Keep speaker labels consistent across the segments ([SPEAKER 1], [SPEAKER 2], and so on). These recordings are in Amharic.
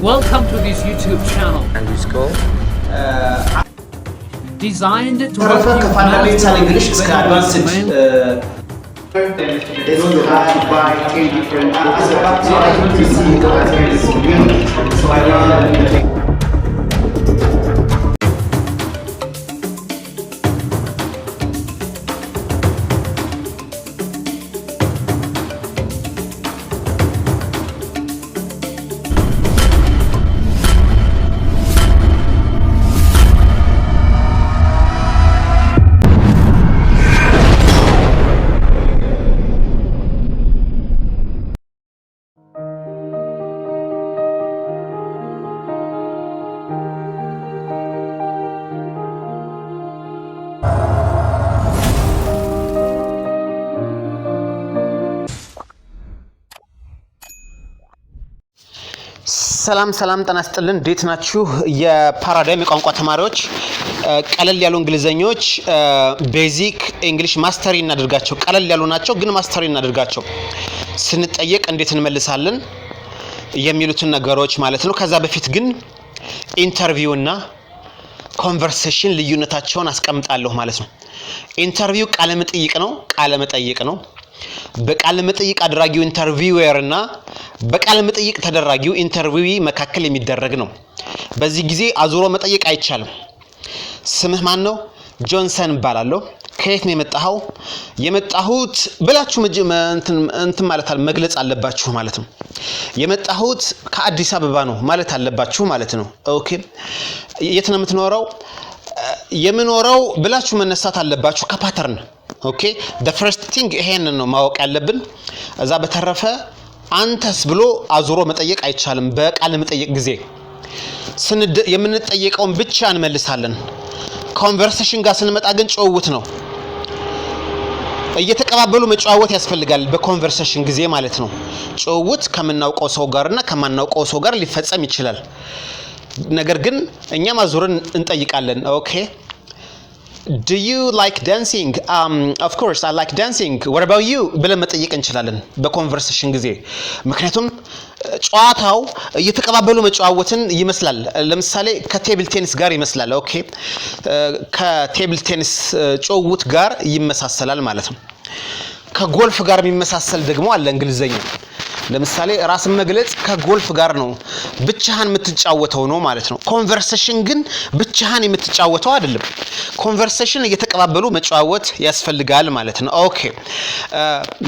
[SPEAKER 1] Welcome to this YouTube channel.
[SPEAKER 2] Underscore.
[SPEAKER 1] Designed to
[SPEAKER 3] fundamental English is advanced. They don't have to buy 10 different books. So I want to see what is community. So I learned
[SPEAKER 2] ሰላም ጤና ይስጥልን እንዴት ናችሁ የፓራዳይም የቋንቋ ተማሪዎች ቀለል ያሉ እንግሊዘኞች ቤዚክ እንግሊሽ ማስተሪ እናድርጋቸው ቀለል ያሉ ናቸው ግን ማስተሪ እናድርጋቸው ስንጠየቅ እንዴት እንመልሳለን የሚሉትን ነገሮች ማለት ነው ከዛ በፊት ግን ኢንተርቪው እና ኮንቨርሴሽን ልዩነታቸውን አስቀምጣለሁ ማለት ነው ኢንተርቪው ቃለ መጠይቅ ነው በቃለ መጠይቅ አድራጊው ኢንተርቪወር እና በቃለ መጠይቅ ተደራጊው ኢንተርቪዊ መካከል የሚደረግ ነው በዚህ ጊዜ አዙሮ መጠይቅ አይቻልም ስምህ ማን ነው ጆንሰን ባላለው ከየት ነው የመጣሁት ብላችሁ እንትን ማለት መግለጽ አለባችሁ ማለት ነው የመጣሁት ከአዲስ አበባ ነው ማለት አለባችሁ ማለት ነው ኦኬ የት ነው የምኖረው ብላችሁ መነሳት አለባችሁ ከፓተርን ኦኬ the first thing ይሄንን ነው ማወቅ ያለብን እዛ በተረፈ አንተስ ብሎ አዙሮ መጠየቅ አይቻልም በቃል መጠየቅ ጊዜ የምንጠየቀውን ብቻ እንመልሳለን ኮንቨርሴሽን ጋር ስንመጣ ግን ጨውውት ነው እየተቀባበሉ መጫወት ያስፈልጋል በኮንቨርሴሽን ጊዜ ማለት ነው ጨውውት ከመናውቀው ሰው ጋርና ከማናውቀው ሰው ጋር ሊፈጸም ይችላል ነገር ግን እኛም አዙረን እንጠይቃለን ኦኬ Do you like dancing? Of course I like dancing. What about you? ብለን መጠየቅ እንችላለን በኮንቨርሴሽን ጊዜ ምክንያቱም ጨዋታው እየተቀባበሉ መጫወትን ይመስላል ለምሳሌ ከቴብል ቴኒስ ጋር ይመስላል ኦኬ ከቴብል ቴኒስ ጨውውት ጋር ይመሳሰላል ማለት ነው ከጎልፍ ጋር የሚመሳሰል ደግሞ አለ እንግሊዘኛ ለምሳሌ ራስን መግለጽ ከጎልፍ ጋር ነው ብቻህን የምትጫወተው ነው ማለት ነው ኮንቨርሴሽን ግን ብቻህን የምትጫወተው አይደለም ኮንቨርሴሽን እየተቀባበሉ መጫወት ያስፈልጋል ማለት ነው ኦኬ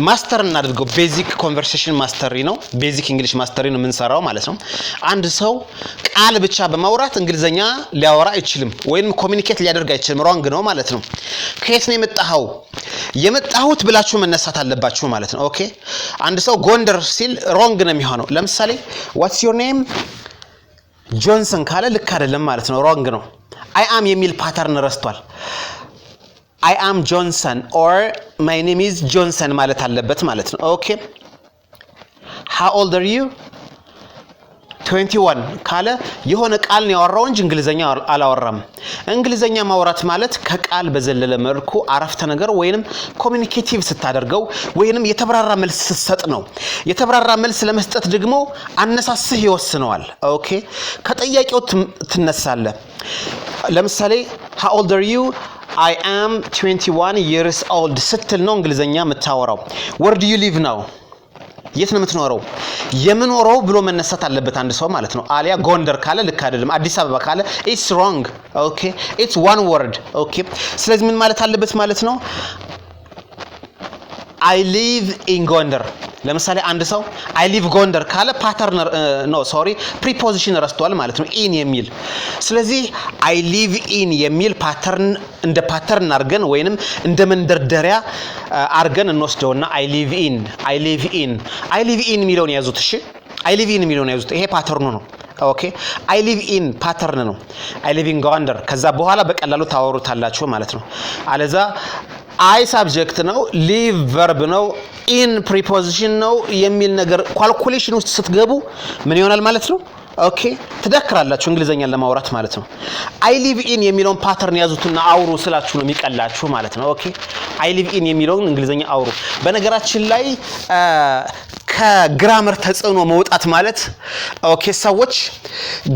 [SPEAKER 2] ማስተር እናድርገው ቤዚክ ኮንቨርሴሽን ማስተሪ ነው ቤዚክ እንግሊሽ ማስተሪ ነው የምንሰራው ማለት ነው አንድ ሰው ቃል ብቻ በማውራት እንግሊዘኛ ሊያወራ አይችልም ወይንም ኮሙኒኬት ሊያደርግ አይችልም ሮንግ ነው ማለት ነው ከየት ነው የመጣሁት ብላችሁ መነሳት አለባችሁ ማለት ነው ኦኬ አንድ ሰው ጎንደር ሲል ሮንግ ነው የሚሆነው ለምሳሌ what's your name ጆንሰን ካለ ልክ አይደለም ማለት ነው ሮንግ ነው I am የሚል ፓተርን ረስቷል I am Johnson or my name is Johnson ማለት አለበት ማለት ነው ኦኬ how old are you 21 ካለ የሆነ ቃል ነው ያወራው እንጂ እንግሊዘኛ አላወራም እንግሊዘኛ ማውራት ማለት ከቃል በዘለለ መልኩ አረፍተ ነገር ወይንም ኮሙኒኬቲቭ ስታደርገው ወይንም የተብራራ መልስ ስትሰጥ ነው የተብራራ መልስ ለመስጠት ደግሞ አነሳስህ ይወስነዋል ኦኬ ከጠያቂው ትነሳለህ ለምሳሌ how old are you I am 21 years old ስትል ነው እንግሊዘኛ የምታወራው where do you live now የት ነው የምኖረው ብሎ መነሳት አለበት አንድ ሰው ማለት ነው አሊያ ጎንደር ካለ ልክ አይደለም አዲስ አበባ ካለ it's wrong okay it's one word okay ስለዚህ ምን ማለት አለበት ማለት ነው I live in ጎንደር ለምሳሌ አንድ ሰው I live ጎንደር ካለ ፓተርን preposition ረስቷል ማለት ነው in የሚል ስለዚህ I live in የሚል ፓተርን እንደ ፓተርን አርገን ወይንም እንደ መንደርደሪያ አርገን እንወስደውና I live in የሚለውን ያዙት እሺ I live in የሚለውን ያዙት ይሄ ፓተርኑ ነው ኦኬ I live in ፓተርን ነው I live in ጎንደር ከዛ በኋላ በቀላሉ ታወሩታላችሁ ማለት ነው አለዛ I subject ነው live verb ነው in preposition ነው የሚል ነገር ካልኩሌሽን ውስጥ ስትገቡ ምን ይሆናል ማለት ነው ኦኬ ተደክራላችሁ እንግሊዘኛን ለማውራት ማለት ነው I live in የሚለውን ፓተርን ያዙትና አውሩ ስላችሁ ነው የሚቀላችሁ ማለት ነው ኦኬ I live in የሚለውን እንግሊዘኛ አውሩ በነገራችን ላይ ከግራመር ተጽዕኖ መውጣት ማለት ኦኬ ሰዎች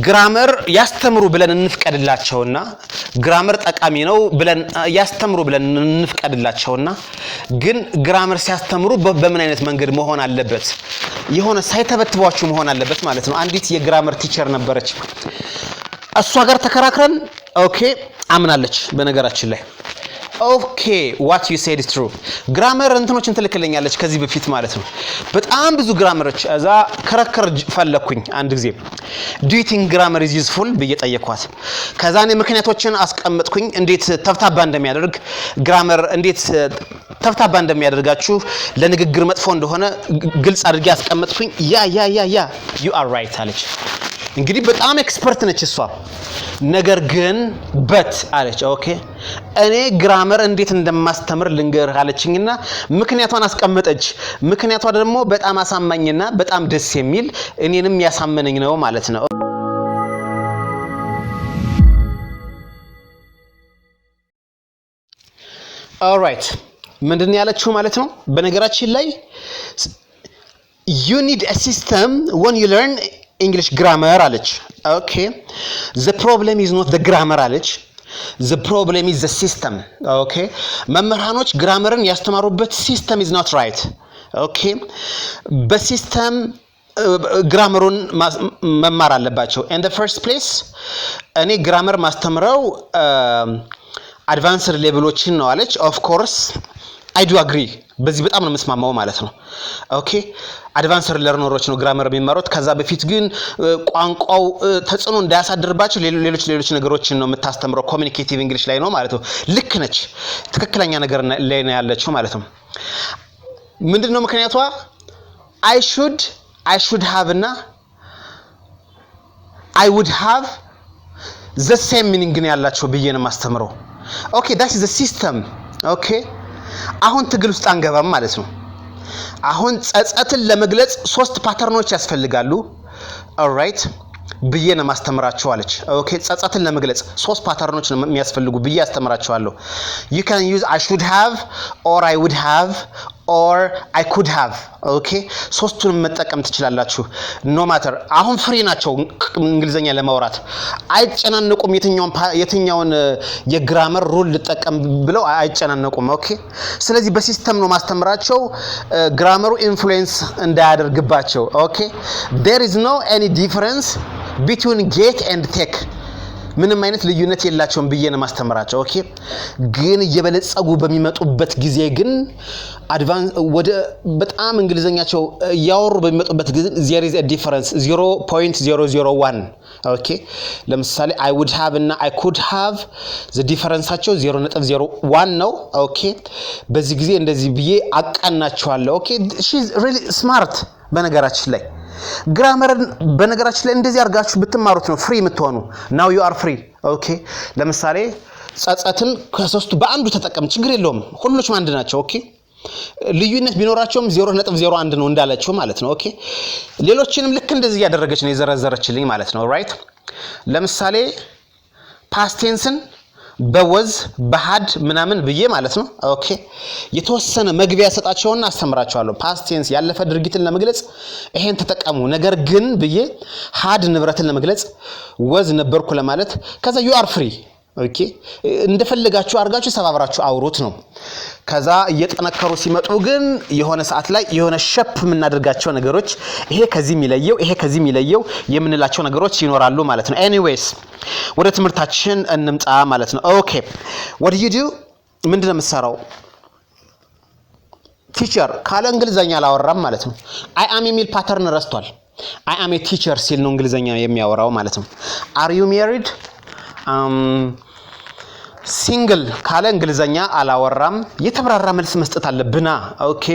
[SPEAKER 2] ግራመር ያስተምሩ ብለን እንፍቀድላቸውና ግራመር ጠቃሚ ነው ብለን ያስተምሩ ብለን እንፍቀድላቸውና ግን ግራመር ሲያስተምሩ በምን አይነት መንገድ መሆን አለበት የሆነ ሳይተበትቧችሁ መሆን አለበት ማለት ነው አንዲት የግራመር ቲቸር ነበረች እሷ ጋር ተከራክረን ኦኬ አምናለች በነገራችን ላይ ኦኬ what you said is true ግራመር እንትኖችን ትልክልኛለች ከዚህ በፊት ማለት ነው በጣም ብዙ ግራመሮች እዛ ከረከር ፈለኩኝ አንድ ጊዜ do you think grammar is useful በየጠየኳት ከዛኔ ምክንያቶችን አስቀምጥኩኝ እንዴት ተፍታባ እንደሚያደርግ ግራመር እንዴት ተፍታባ እንደሚያደርጋችሁ ለንግግር መጥፎ እንደሆነ ግልጽ አድርጌ አስቀምጥኩኝ ያ you are right አለች እንግዲህ በጣም ኤክስፐርት ነች እሷ ነገር ግን በት አለች ኦኬ እኔ ግራመር እንዴት እንደማስተምር ልንገር አለችኝና ምክንያቷን አስቀመጠች ምክንያቷ ደግሞ በጣም አሳማኝና በጣም ደስ የሚል እኔንም ያሳመነኝ ነው ማለት ነው ኦልራይት ምንድነው ያለችው ማለት ነው በነገራችን ላይ you need a system when you learn English grammar አለች okay the problem is not the grammar አለች the problem is the system okay መምህራኖች ግራመርን ያስተማሩበት system is not right okay በሲስተም ግራመሩን መማር አለባቸው in the first place እኔ ግራመር ማስተምረው advanced ሌቭሎችን ነው አለች of course I do agree በዚህ በጣም ነው መስማማው ማለት ነው ኦኬ አድቫንስድ ለርነሮች ነው ግራመር የሚማሩት ከዛ በፊት ግን ቋንቋው ተጽዕኖ እንዳያሳድርባቸው ሌሎች ነገሮችን ነው የምታስተምረው ኮሙኒኬቲቭ እንግሊሽ ላይ ነው ማለት ነው ልክ ነች ትክክለኛ ነገር ላይ ነው ያለችው ማለት ነው ምንድነው ምክንያቷ I should have እና I would have the same meaning ነው ያላቸው ብዬ ነው ማስተምረው ኦኬ that is the system ኦኬ አሁን ትግል ውስጥ አንገባም ማለት ነው አሁን ጸጸትን ለመግለጽ ሶስት ፓተርኖች ያስፈልጋሉ ኦልራይት ብዬ ነው ማስተምራቸው አለች ኦኬ ጸጸትን ለመግለጽ ሶስት ፓተርኖች ነው የሚያስፈልጉ ብዬ አስተምራቸዋለሁ you can use I should have or I would have or I could have okay ሶስቱንም መጠቀም ትችላላችሁ no matter አሁን ፍሪ ናቸው እንግሊዘኛ ለማውራት አይጨናነቁም የትኛውን የግራመር ሩል ልጠቀም ብለው አይጨናነቁም ኦኬ ስለዚህ በሲስተም ነው ማስተምራቸው ግራመሩ ኢንፍሉዌንስ እንዳያደርግባቸው ኦኬ there is no any difference between get and take ምንም አይነት ልዩነት የላቸውም ብዬ ነው ማስተምራቸው ኦኬ ግን እየበለጸጉ በሚመጡበት ጊዜ ግን አድቫንስ ወደ በጣም እንግሊዘኛቸው ያወሩ በሚመጡበት ጊዜ there is a difference 0.001 ኦኬ ለምሳሌ I would have እና I could have the differenceአቸው 0.01 ነው ኦኬ በዚህ ጊዜ እንደዚህ ብዬ አቃናቸዋለሁ ኦኬ she is really smart በነገራችን ላይ ግራመርን በነገራችን ላይ እንደዚህ አርጋችሁ ብትማሩት ነው ፍሪ የምትሆኑ now you are free ኦኬ ለምሳሌ ጸጸትን ከሶስቱ በአንዱ ተጠቀም ችግር የለውም ሁሉም አንድ ናቸው ኦኬ ልዩነት ቢኖራቸውም 0.01 ነው እንዳለችው ማለት ነው ኦኬ ሌሎችንም ልክ እንደዚህ ያደረገች ነው የዘረዘረችልኝ ማለት ነው ራይት ለምሳሌ past tenseን በወዝ በሃድ ምናምን ብዬ ማለት ነው ኦኬ የተወሰነ መግቢያ ሰጣቸውና አስተምራቸዋለሁ past tense ያለፈ ድርጊትን ለመግለጽ ይሄን ተጠቀሙ ነገር ግን ብዬ ሃድ ንብረትን ለመግለጽ ወዝ ነበርኩ ለማለት ከዛ you are free ኦኬ እንደፈለጋችሁ አርጋችሁ ሰባብራችሁ አውሩት ነው ከዛ እየተነከሩ ሲመጡ ግን የሆነ ሰዓት ላይ የሆነ ሸፕ ምናደርጋቸው ነገሮች ይሄ ከዚህ የሚለየው የምንላቸው ነገሮች ይኖራሉ ማለት ነው ኤኒዌይስ ወደ ትምርታችን እንምጣ ማለት ነው ኦኬ what do you do ምንድነው የምትሰራው ቲቸር ካለ እንግሊዘኛ አላወራም ማለት ነው I am የሚል ፓተርን ረስቷል I am a teacher ሲል ነው እንግሊዘኛ የሚያወራው ማለት ነው are you married single ካለ እንግሊዘኛ አላወራም የተብራራ መልስ መስጠት አለብና ኦኬ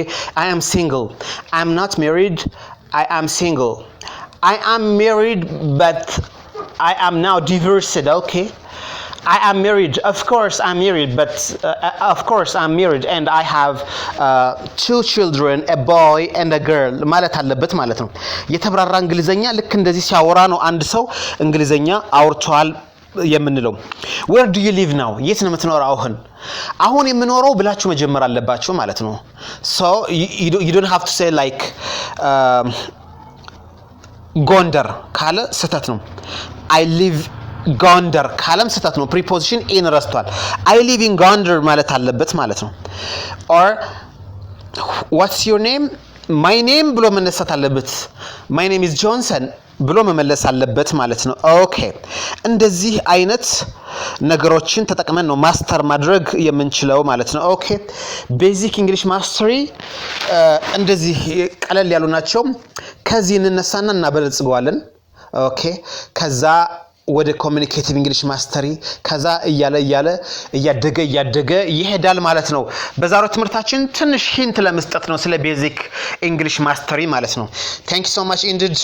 [SPEAKER 2] I am single I am not married I am single I am married but I am now divorced okay I am married of course I'm married but of course I'm married and I have 2 children a boy and a girl ማለት አለበት ማለት ነው የተብራራ እንግሊዘኛ ልክ እንደዚህ ሲያወራ ነው አንድ ሰው እንግሊዘኛ አውርቷል የምንለው where do you live now የት ነው የምትኖረው አሁን የምኖረው ብላችሁ መጀመር አለባችሁ ማለት ነው so you don't have to say like ጎንደር ካለ ስህተት ነው I live ጎንደር ካለም ስህተት ነው preposition in ረስቷል I live in ጎንደር ማለት አለበት ማለት ነው or what's your name my name ብሎ መነሳት አለበት my name is Johnson ብሎ መመለስ አለበት ማለት ነው ኦኬ እንደዚህ አይነት ነገሮችን ተጠቅመን ነው ማስተር ማድረግ የምንችለው ማለት ነው ኦኬ ቤዚክ እንግሊሽ ማስተሪ እንደዚህ ቀለል ያሉ ናቸው ከዚህ እንነሳና እናበለጽገዋለን ኦኬ ከዛ ወደ ኮሙኒኬቲቭ እንግሊሽ ማስተሪ ከዛ እያደገ ይሄዳል ማለት ነው በዛሬው ትምህርታችን ትንሽ ሂንት ለመስጠት ነው ስለ ቤዚክ እንግሊሽ ማስተሪ ማለት ነው Thank you so much indeed